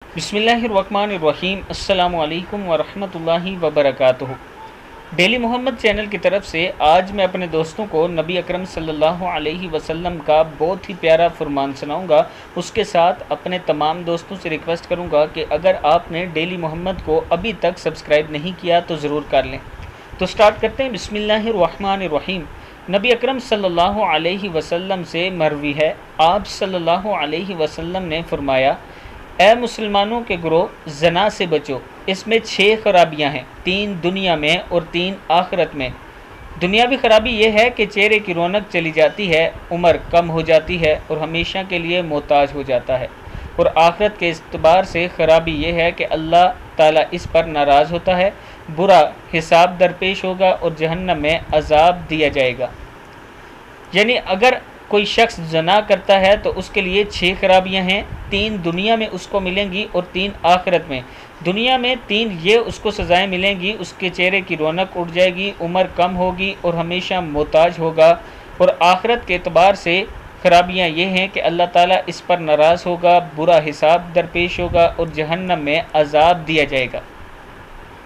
बिस्मिल्लाहिर्रहमानिर्रहीम। अस्सलामु अलैकुम वरहमतुल्लाहि वबरकातुहू। डेली मोहम्मद चैनल की तरफ से आज मैं अपने दोस्तों को नबी अकरम सल्लल्लाहु अलैहि वसल्लम का बहुत ही प्यारा फरमान सुनाऊंगा। उसके साथ अपने तमाम दोस्तों से रिक्वेस्ट करूंगा कि अगर आपने डेली मोहम्मद को अभी तक सब्सक्राइब नहीं किया तो ज़रूर कर लें। तो स्टार्ट करते हैं। बिस्मिल्लाहिर्रहमानिर्रहीम। नबी अकरम सल्लल्लाहु अलैहि वसल्लम से मरवी है, आप सल्लल्लाहु अलैहि वसल्लम ने फरमाया, ए मुसलमानों के ग्रोह, जना से बचो। इसमें 6 खराबियां हैं, 3 दुनिया में और 3 आखिरत में। दुनियावी खराबी यह है कि चेहरे की रौनक चली जाती है, उम्र कम हो जाती है और हमेशा के लिए मोहताज हो जाता है। और आखिरत के इस्तेबार से खराबी यह है कि अल्लाह ताला इस पर नाराज़ होता है, बुरा हिसाब दरपेश होगा और जहन्नम में अजाब दिया जाएगा। यानी अगर कोई शख्स जना करता है तो उसके लिए 6 खराबियां हैं, 3 दुनिया में उसको मिलेंगी और 3 आखिरत में। दुनिया में 3 ये उसको सज़ाएं मिलेंगी, उसके चेहरे की रौनक उड़ जाएगी, उम्र कम होगी और हमेशा मोहताज होगा। और आखिरत के एतबार से खराबियां ये हैं कि अल्लाह ताला इस पर नाराज़ होगा, बुरा हिसाब दरपेश होगा और जहन्नम में अजाब दिया जाएगा।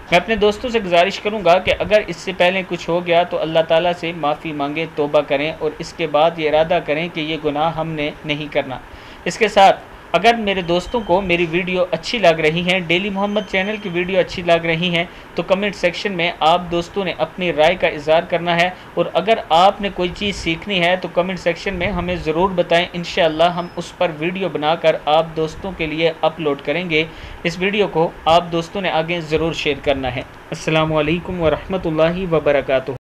मैं अपने दोस्तों से गुजारिश करूंगा कि अगर इससे पहले कुछ हो गया तो अल्लाह ताला से माफ़ी मांगे, तौबा करें और इसके बाद ये इरादा करें कि ये गुनाह हमने नहीं करना। इसके साथ अगर मेरे दोस्तों को मेरी वीडियो अच्छी लग रही है, डेली मोहम्मद चैनल की वीडियो अच्छी लग रही है, तो कमेंट सेक्शन में आप दोस्तों ने अपनी राय का इज़हार करना है। और अगर आपने कोई चीज़ सीखनी है तो कमेंट सेक्शन में हमें ज़रूर बताएं। इंशाअल्लाह हम उस पर वीडियो बनाकर आप दोस्तों के लिए अपलोड करेंगे। इस वीडियो को आप दोस्तों ने आगे ज़रूर शेयर करना है। अस्सलामु अलैकुम वरहमतुल्लाहि वबरकातुहू।